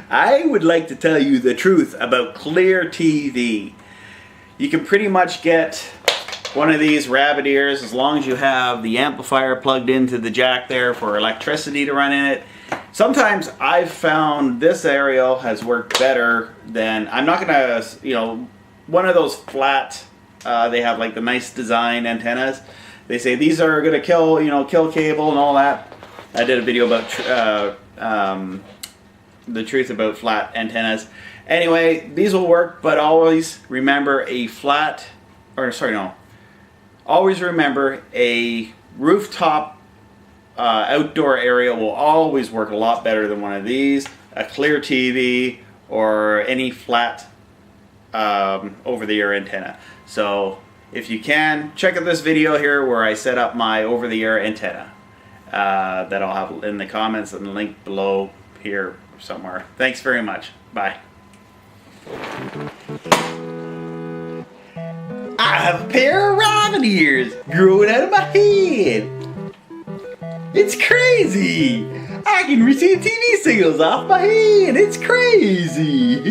I would like to tell you the truth about ClearTV. You can pretty much get one of these rabbit ears as long as you have the amplifier plugged into the jack there for electricity to run in it. Sometimes I've found this aerial has worked better than, I'm not gonna, one of those flat, they have like the nice design antennas. They say these are gonna kill, kill cable and all that. I did a video about the truth about flat antennas. Anyway, these will work, but always remember always remember a rooftop outdoor area will always work a lot better than one of these, a ClearTV or any flat over-the-air antenna. So if you can, check out this video here where I set up my over-the-air antenna. That I'll have in the comments and the link below here somewhere. Thanks very much. Bye. I have a pair of rabbit ears growing out of my head. It's crazy. I can receive TV signals off my head. It's crazy.